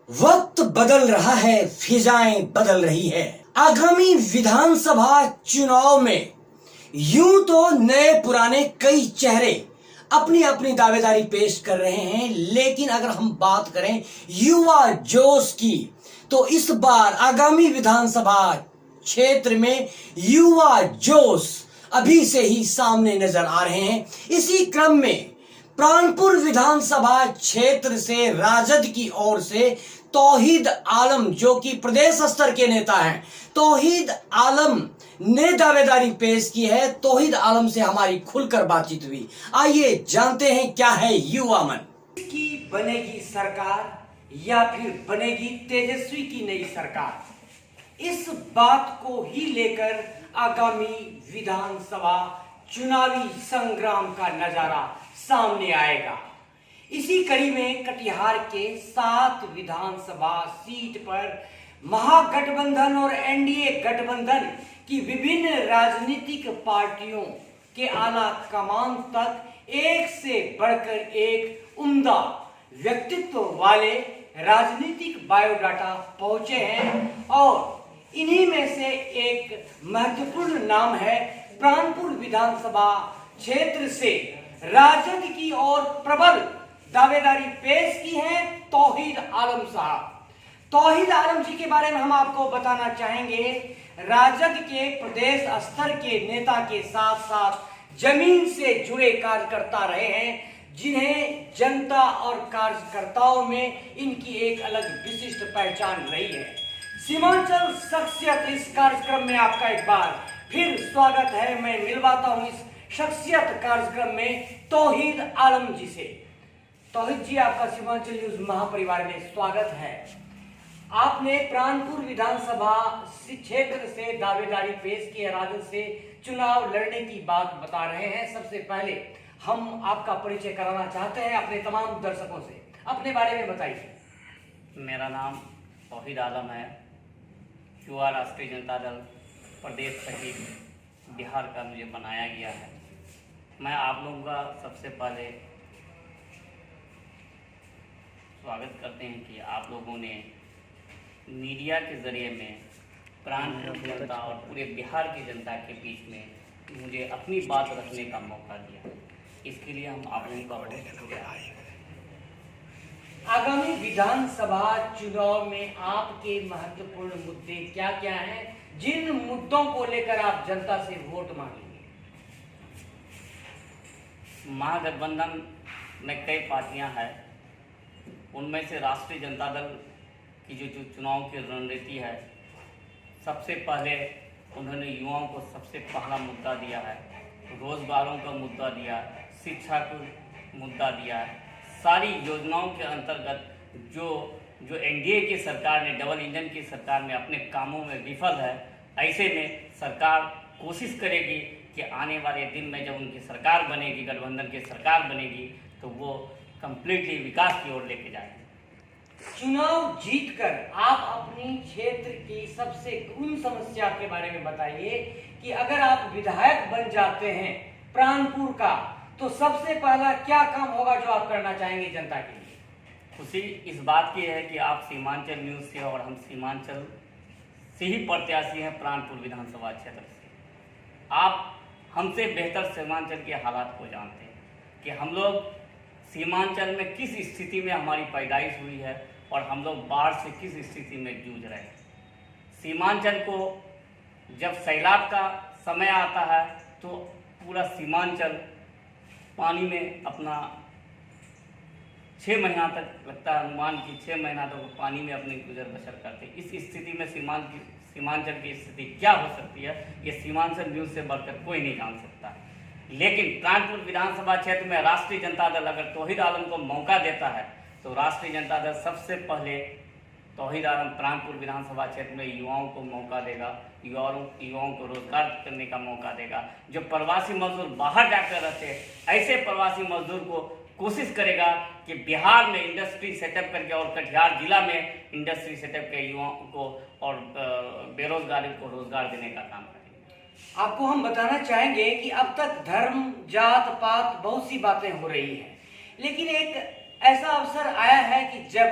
वक्त बदल रहा है, फिजाएं बदल रही है। आगामी विधानसभा चुनाव में यूं तो नए पुराने कई चेहरे अपनी अपनी दावेदारी पेश कर रहे हैं, लेकिन अगर हम बात करें युवा जोश की तो इस बार आगामी विधानसभा क्षेत्र में युवा जोश अभी से ही सामने नजर आ रहे हैं। इसी क्रम में प्राणपुर विधानसभा क्षेत्र से राजद की ओर से तौहीद आलम, जो कि प्रदेश स्तर के नेता हैं, तौहीद आलम ने दावेदारी पेश की है। तौहीद आलम से हमारी खुलकर बातचीत हुई। आइए जानते हैं क्या है युवा मन। की बनेगी सरकार या फिर बनेगी तेजस्वी की नई सरकार, इस बात को ही लेकर आगामी विधानसभा चुनावी संग्राम का नजारा सामने आएगा। इसी कड़ी में कटिहार के 7 विधानसभा सीट पर महागठबंधन और एनडीए गठबंधन की विभिन्न राजनीतिक पार्टियों के आला कमान तक एक से बढ़कर एक उम्दा व्यक्तित्व वाले राजनीतिक बायोडाटा पहुंचे हैं और इन्हीं में से एक महत्वपूर्ण नाम है प्राणपुर विधानसभा क्षेत्र से राजद की ओर प्रबल दावेदारी पेश की है तौहीद आलम साहब। तौहीद आलम जी के बारे में हम आपको बताना चाहेंगे, राजद के प्रदेश स्तर के नेता के साथ साथ जमीन से जुड़े कार्यकर्ता रहे हैं, जिन्हें जनता और कार्यकर्ताओं में इनकी एक अलग विशिष्ट पहचान रही है। सीमांचल शख्सियत इस कार्यक्रम में आपका एक बार फिर स्वागत है। मैं मिलवाता हूं इस शख्सियत कार्यक्रम में तौहीद आलम जी से। तौहीद जी, आपका सीमांचल न्यूज महापरिवार में स्वागत है। आपने प्राणपुर विधानसभा क्षेत्र से दावेदारी पेश की है, राजद से चुनाव लड़ने की बात बता रहे हैं। सबसे पहले हम आपका परिचय कराना चाहते हैं अपने तमाम दर्शकों से, अपने बारे में बताइए। मेरा नाम तौहीद आलम है, युवा राष्ट्रीय जनता दल प्रदेश सचिव बिहार का मुझे बनाया गया है। मैं आप लोगों का सबसे पहले स्वागत करते हैं कि आप लोगों ने मीडिया के ज़रिए में प्राणपुर जनता और पूरे बिहार की जनता के बीच में मुझे अपनी बात रखने का मौका दिया। इसके लिए हम आप लोगों का बहुत शुक्रिया। आगामी विधानसभा चुनाव में आपके महत्वपूर्ण मुद्दे क्या क्या हैं, जिन मुद्दों को लेकर आप जनता से वोट मांगेंगे? महागठबंधन में कई पार्टियां हैं, उनमें से राष्ट्रीय जनता दल की जो चुनाव की रणनीति है, सबसे पहले उन्होंने युवाओं को सबसे पहला मुद्दा दिया है, रोजगारों का मुद्दा दिया, शिक्षा का मुद्दा दिया है। सारी योजनाओं के अंतर्गत जो एनडीए की सरकार ने, डबल इंजन की सरकार ने अपने कामों में विफल है, ऐसे में सरकार कोशिश करेगी कि आने वाले दिन में जब उनकी सरकार बनेगी, गठबंधन की सरकार बनेगी, तो वो कंप्लीटली विकास की ओर लेके जाएंगे। चुनाव जीतकर आप अपनी क्षेत्र की सबसे उन समस्या के बारे में बताइए कि अगर आप विधायक बन जाते हैं प्राणपुर का, तो सबसे पहला क्या काम होगा जो आप करना चाहेंगे जनता के लिए? खुशी इस बात की है कि आप सीमांचल न्यूज़ से और हम सीमांचल से ही प्रत्याशी हैं प्राणपुर विधानसभा क्षेत्र से। आप हमसे बेहतर सीमांचल के हालात को जानते हैं कि हम लोग सीमांचल में किस स्थिति में हमारी पैदाइश हुई है और हम लोग बाढ़ से किस स्थिति में जूझ रहे हैं। सीमांचल को जब सैलाब का समय आता है तो पूरा सीमांचल पानी में अपना 6 महीना तक लगता है, अनुमान की 6 महीना तक पानी में अपनी गुजर बसर करते हैं। इस स्थिति में सीमांचल की स्थिति क्या हो सकती है, ये सीमांचल न्यूज़ से बढ़कर कोई नहीं जान सकता। लेकिन प्राणपुर विधानसभा क्षेत्र में राष्ट्रीय जनता दल अगर तौहीद आलम को मौका देता है तो राष्ट्रीय जनता दल सबसे पहले तौहीद आलम प्राणपुर विधानसभा क्षेत्र में युवाओं को मौका देगा, युवाओं को रोजगार करने का मौका देगा। जो प्रवासी मजदूर बाहर जाकर रहते हैं, ऐसे प्रवासी मजदूर को कोशिश करेगा कि बिहार में इंडस्ट्री सेटअप करके और कटिहार जिला में इंडस्ट्री सेटअप के युवाओं को और बेरोजगारी को रोजगार देने का काम करेगा। आपको हम बताना चाहेंगे कि अब तक धर्म, जात पात बहुत सी बातें हो रही हैं, लेकिन एक ऐसा अवसर आया है कि जब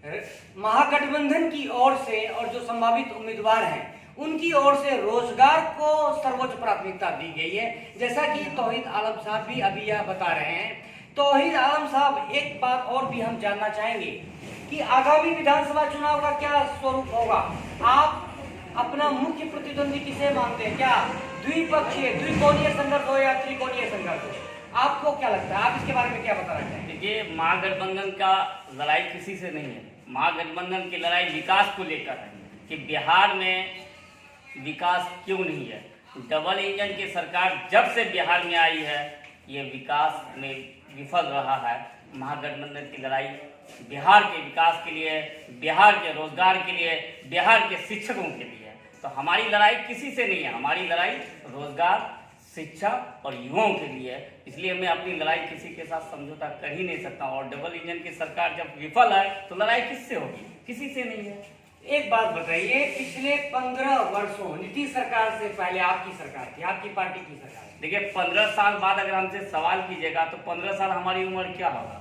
महागठबंधन की ओर से और जो संभावित उम्मीदवार हैं उनकी ओर से रोजगार को सर्वोच्च प्राथमिकता दी गई है, जैसा कि तौहीद आलम साहब भी अभी यह बता रहे हैं। तौहीद आलम साहब, एक बात और भी हम जानना चाहेंगे कि आगामी विधानसभा चुनाव का क्या स्वरूप होगा। आप अपना मुख्य प्रतिद्वंदी किसे मानते हैं? क्या द्विपक्षीय द्विकोणीय संघर्ष हो या त्रिकोणीय संघर्ष हो? आपको क्या लगता है? आप इसके बारे में क्या बताना चाहेंगे? देखिए, महागठबंधन का लड़ाई किसी से नहीं है। महागठबंधन की लड़ाई विकास को लेकर है कि बिहार में विकास क्यों नहीं है। डबल इंजन की सरकार जब से बिहार में आई है ये विकास में विफल रहा है। महागठबंधन की लड़ाई बिहार के विकास के लिए, बिहार के रोजगार के लिए, बिहार के शिक्षकों के लिए है। तो हमारी लड़ाई किसी से नहीं है, हमारी लड़ाई रोजगार, शिक्षा और युवाओं के लिए है। इसलिए मैं अपनी लड़ाई किसी के साथ समझौता कर ही नहीं सकता। और डबल इंजन की सरकार जब विफल है तो लड़ाई किससे होगी? किसी से नहीं है। एक बात बताइए, पिछले 15 वर्षों नीतीश सरकार से पहले आपकी सरकार थी, आपकी पार्टी की सरकार थी। देखिए, 15 साल बाद अगर हमसे सवाल कीजिएगा तो 15 साल हमारी उम्र क्या होगा?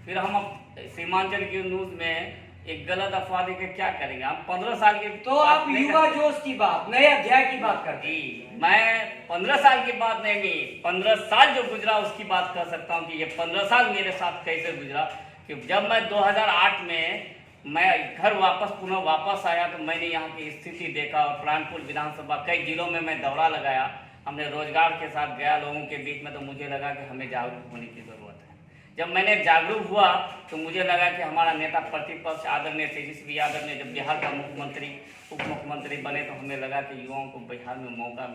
फिर हम सीमांचल की न्यूज में एक गलत अफवाह देकर क्या करेंगे? हम 15 साल के तो आप युवा जोश की बात, नए अध्याय की बात करते हैं। मैं 15 साल की बात नहीं, 15 साल जो गुजरा उसकी बात कर सकता हूँ कि ये 15 साल मेरे साथ कैसे गुजरा। कि जब मैं 2008 में मैं घर पुनः वापस आया तो मैंने यहाँ की स्थिति देखा और प्राणपुर विधानसभा कई जिलों में मैं दौरा लगाया। हमने रोजगार के साथ गया लोगों के बीच में, तो मुझे लगा कि हमें जागरूक होने की जरूरत है। जब मैंने जागरूक हुआ तो मुझे लगा कि हमारा नेता प्रतिपक्ष आदरणीय तेजस्वी यादव ने जब बिहार का मुख्यमंत्री उप मुख्यमंत्री बने तो हमें लगा कि युवाओं को बिहार में मौका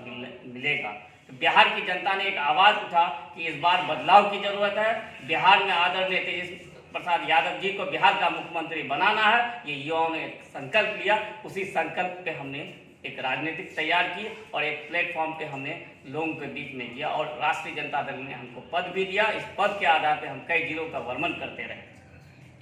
मिलेगा। तो बिहार की जनता ने एक आवाज़ उठा कि इस बार बदलाव की जरूरत है। बिहार में आदरणीय तेजस्वी प्रसाद यादव जी को बिहार का मुख्यमंत्री बनाना है। ये युवाओं ने एक संकल्प लिया। उसी संकल्प पे हमने एक राजनीतिक तैयार की और एक प्लेटफॉर्म पे हमने लोगों के बीच में किया और राष्ट्रीय जनता दल ने हमको पद भी दिया। इस पद के आधार पे हम कई जिलों का भ्रमण करते रहे।